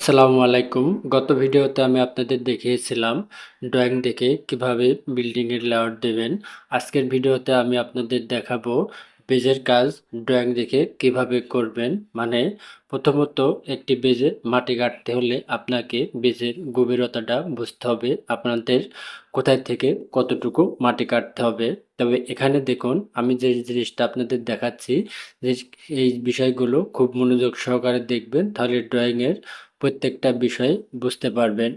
আসসালামু আলাইকুম। গত ভিডিওতে আমি আপনাদের দেখিয়েছিলাম ড্রয়িং দেখে কিভাবে বিল্ডিং এর লেআউট দেবেন। আজকের ভিডিওতে আমি আপনাদের দেখাবো বেজের কাজ ড্রয়িং দেখে কিভাবে করবেন। মানে প্রথমত একটি বেজে মাটি কাটতে হলে আপনাকে বেজের গভীরতাটা বুঝতে হবে, আপনাদের কোথায় থেকে কতটুকু মাটি কাটতে হবে। তবে এখানে দেখুন, আমি যে জিনিসটা আপনাদের দেখাচ্ছি, যে এই বিষয়গুলো খুব মনোযোগ সহকারে দেখবেন, তাহলে ড্রয়িং এর প্রত্যেকটা বিষয় বুঝতে পারবেন।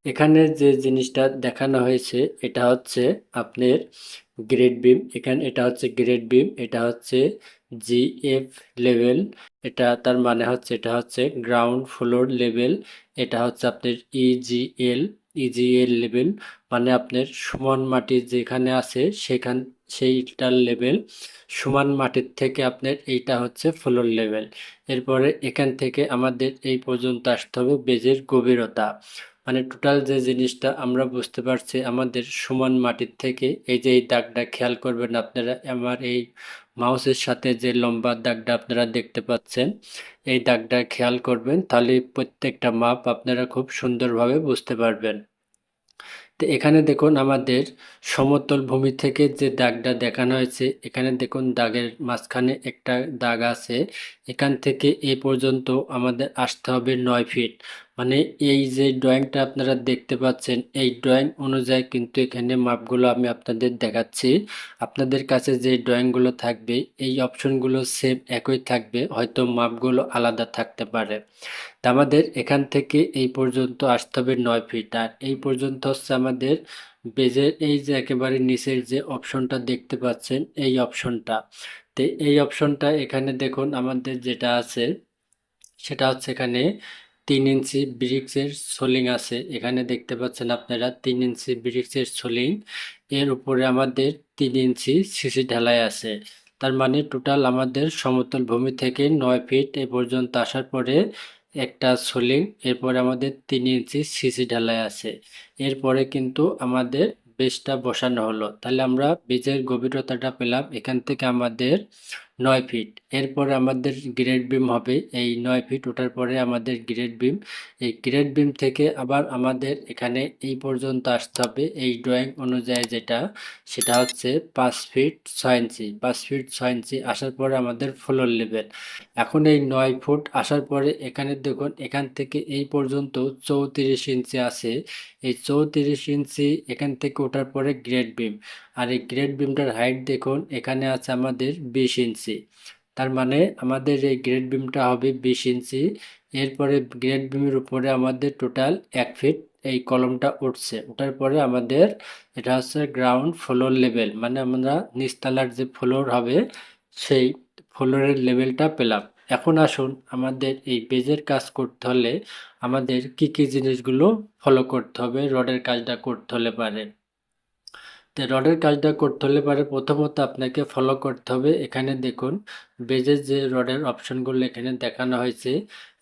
এখানে যে জিনিসটা দেখানো হয়েছে এটা হচ্ছে আপনার গ্রেড বিম। এখানে এটা হচ্ছে গ্রেড বিম, এটা হচ্ছে জিএফ লেভেল। এটা তার মানে হচ্ছে এটা হচ্ছে গ্রাউন্ড ফ্লোর লেভেল। এটা হচ্ছে আপনার ইজিএল, ইজিএল লেভেল, মানে আপনার সমান মাটি যেখানে আছে সেখান সেইটার লেভেল। সমান মাটির থেকে আপনার এইটা হচ্ছে ফ্লোর লেভেল। এরপরে এখান থেকে আমাদের এই পর্যন্ত আসতে হবে বেজের গভীরতা। মানে টোটাল যে জিনিসটা আমরা বুঝতে পারছি, আমাদের সমান মাটির থেকে এই যে এই দাগটা খেয়াল করবেন আপনারা, আমার এই মাউসের সাথে যে লম্বা দাগটা আপনারা দেখতে পাচ্ছেন, এই দাগটা খেয়াল করবেন, তাহলে প্রত্যেকটা মাপ আপনারা খুব সুন্দরভাবে বুঝতে পারবেন। তো এখানে দেখুন, আমাদের সমতল ভূমি থেকে যে দাগটা দেখানো হয়েছে, এখানে দেখুন দাগের মাঝখানে একটা দাগ আছে। এখান থেকে এই পর্যন্ত আমাদের আসতে হবে 9 ফিট। মানে এই যে ড্রয়িংটা আপনারা দেখতে পাচ্ছেন, এই ড্রয়িং অনুযায়ী কিন্তু এখানে মাপগুলো আমি আপনাদের দেখাচ্ছি। আপনাদের কাছে যে ড্রয়িংগুলো থাকবে এই অপশনগুলো সেম একই থাকবে, হয়তো মাপগুলো আলাদা থাকতে পারে। তা আমাদের এখান থেকে এই পর্যন্ত আসতে হবে 9 ফিট। আর এই পর্যন্ত হচ্ছে আমাদের বেজের এই যে একেবারে নিচের যে অপশনটা দেখতে পাচ্ছেন, এই অপশনটা। তো এই অপশনটা এখানে দেখুন আমাদের যেটা আছে সেটা হচ্ছে এখানে 3 ইঞ্চি ব্রিক্সের সোলিং আছে। এখানে দেখতে পাচ্ছেন আপনারা 3 ইঞ্চি ব্রিক্সের সোলিং, এর উপরে আমাদের 3 ইঞ্চি সিসি ঢালাই আছে। তার মানে টোটাল আমাদের সমতল ভূমি থেকে 9 ফিট এ পর্যন্ত আসার পরে একটা সোলিং, এরপরে আমাদের 3 ইঞ্চি সিসি ঢালাই আছে। এরপরে কিন্তু আমাদের বেসটা বসানো হলো, তাহলে আমরা বীজের গভীরতাটা পেলাম এখান থেকে আমাদের 9 ফিট। এরপরে আমাদের গ্রেড বিম হবে এই 9 ফিট ওঠার পরে আমাদের গ্রেড বিম। এই গ্রেড বিম থেকে আবার আমাদের এখানে এই পর্যন্ত আসতে হবে এই ড্রয়িং অনুযায়ী, যেটা সেটা হচ্ছে 5 ফিট 6 ইঞ্চি। 5 ফিট 6 ইঞ্চি আসার পরে আমাদের ফ্লোর লেভেল। এখন এই 9 ফুট আসার পরে এখানে দেখুন, এখান থেকে এই পর্যন্ত 34 ইঞ্চি আছে। এই 34 ইঞ্চি এখান থেকে ওঠার পরে গ্রেড বিম। আর এই গ্রেড বিমটার হাইট দেখুন, এখানে আছে আমাদের 20 ইঞ্চি। তার মানে আমাদের এই গ্রেড বিমটা হবে 20 ইঞ্চি। এরপরে গ্রেড বিমের উপরে আমাদের টোটাল 1 ফিট এই কলমটা উঠছে। ওঠার পরে আমাদের এটা হচ্ছে গ্রাউন্ড ফ্লোর লেভেল, মানে আমরা নিচতলার যে ফ্লোর হবে সেই ফ্লোরের লেভেলটা পেলাম। এখন আসুন, আমাদের এই বেজের কাজ করতে হলে আমাদের কি কি জিনিসগুলো ফলো করতে হবে রডের কাজটা করতে হলে পারে। তো রডের কাজটা করতে হলে পারে প্রথমত আপনাকে ফলো করতে হবে, এখানে দেখুন বেজের যে রডের অপশনগুলো এখানে দেখানো হয়েছে।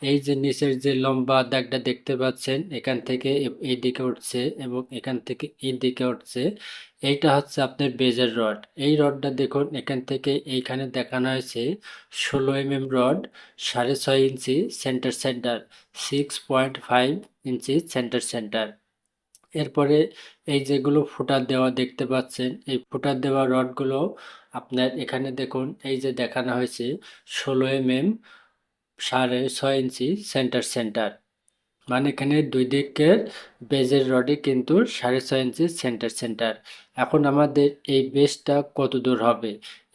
এই যে নিচের যে লম্বা দাগটা দেখতে পাচ্ছেন, এখান থেকে এই দিকে উঠছে এবং এখান থেকে এই দিকে উঠছে, এইটা হচ্ছে আপনার বেজের রড। এই রডটা দেখুন, এখান থেকে এইখানে দেখানো হয়েছে 16 mm রড, 6.5 ইঞ্চি সেন্টার সেন্টার, 6.5 ইঞ্চি সেন্টার সেন্টার। এরপরে এই যেগুলো ফুটার দেওয়া দেখতে পাচ্ছেন, এই ফুটার দেওয়া রডগুলো আপনার এখানে দেখুন, এই যে দেখানো হয়েছে 16 mm 6.5 ইঞ্চি সেন্টার সেন্টার, মানে এখানে দুই দিকের বেজের রডে কিন্তু 6.5 ইঞ্চি সেন্টার সেন্টার। এখন আমাদের এই বেসটা কত দূর হবে,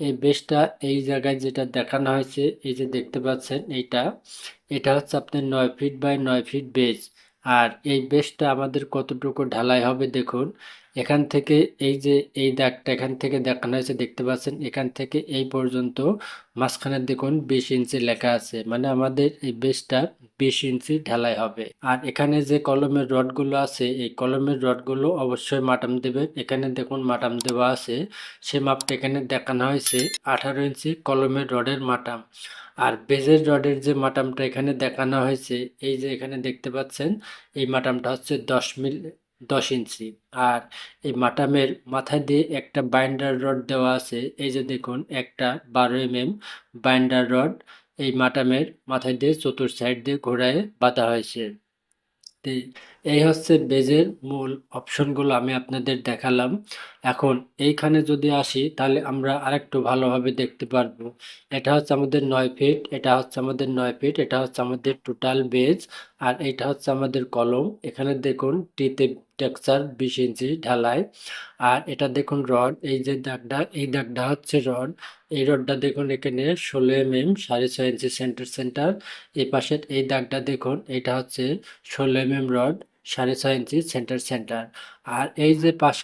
এই বেসটা এই জায়গায় যেটা দেখানো হয়েছে, এই যে দেখতে পাচ্ছেন এইটা, এটা হচ্ছে আপনার 9 ফিট বাই 9 ফিট বেস। আর এই বেসটা আমাদের কতটুকু ঢালাই হবে দেখুন, এখান থেকে এই যে এই দাগটা এখান থেকে দেখানো হয়েছে দেখতে পাচ্ছেন, এখান থেকে এই পর্যন্ত মাঝখানে দেখুন 20 ইঞ্চি লেখা আছে, মানে আমাদের এই বেসটা 20 ইঞ্চি ঢালাই হবে। আর এখানে যে কলমের রডগুলো আছে, এই কলমের রডগুলো অবশ্যই মাটাম দেবেন। এখানে দেখুন মাটাম দেওয়া আছে, সে মাপটা এখানে দেখানো হয়েছে 18 ইঞ্চি কলমের রডের মাটাম। আর বেজের রডের যে মাটামটা এখানে দেখানো হয়েছে, এই যে এখানে দেখতে পাচ্ছেন, এই মাটামটা হচ্ছে 10 মিলি, 10 ইঞ্চি। আর এই মাটামের মাথা দিয়ে একটা বাইন্ডার রড দেওয়া আছে, এই যে দেখুন একটা 12 mm বাইন্ডার রড এই মাটামের মাথা দিয়ে চতুর সাইড দিয়ে ঘোরায় বাঁধা হয়েছে। তে এই হচ্ছে বেজের মূল অপশনগুলো আমি আপনাদের দেখালাম। এখন এইখানে যদি আসি তাহলে আমরা আরেকটু ভালোভাবে দেখতে পারবো। এটা হচ্ছে আমাদের 9 ফিট, এটা হচ্ছে আমাদের 9 ফিট, এটা হচ্ছে আমাদের টোটাল বেজ। আর এটা হচ্ছে আমাদের কলম। এখানে দেখুন টিতে টেক্সচার 20 ইঞ্চি ঢালাই। আর এটা দেখুন রড, এই যে দাগটা, এই দাগটা হচ্ছে রড। এই রডটা দেখুন এখানে 16 mm 6.5 ইঞ্চি সেন্টার। এই পাশের এই দাগটা দেখুন, এটা হচ্ছে 16 mm রড 6.5 ইঞ্চি সেন্টার। আর এই যে পাশ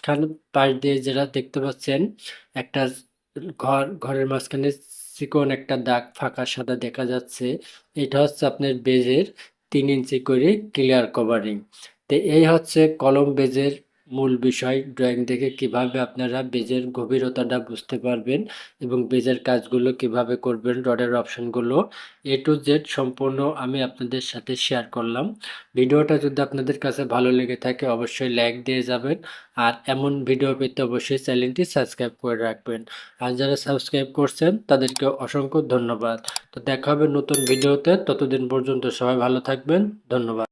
দিয়ে যেটা দেখতে পাচ্ছেন একটা ঘরের মাঝখানে চিকন একটা দাগ ফাঁকা সাদা দেখা যাচ্ছে, এটা হচ্ছে আপনার বেজের 3 ইঞ্চি করে ক্লিয়ার কভারিং। তো এই হচ্ছে কলম বেজের মূল বিষয়। ড্রয়িং দেখে কিভাবে আপনারা বেজের গভীরতাটা বুঝতে পারবেন এবং বেজের কাজগুলো কিভাবে করবেন, রডের অপশনগুলো A to Z সম্পূর্ণ আমি আপনাদের সাথে শেয়ার করলাম। ভিডিওটা যদি আপনাদের কাছে ভালো লেগে থাকে অবশ্যই লাইক দিয়ে যাবেন। আর এমন ভিডিও পেতে অবশ্যই চ্যানেলটি সাবস্ক্রাইব করে রাখবেন। আর যারা সাবস্ক্রাইব করছেন তাদেরকে অসংখ্য ধন্যবাদ। তো দেখা হবে নতুন ভিডিওতে, ততদিন পর্যন্ত সবাই ভালো থাকবেন। ধন্যবাদ।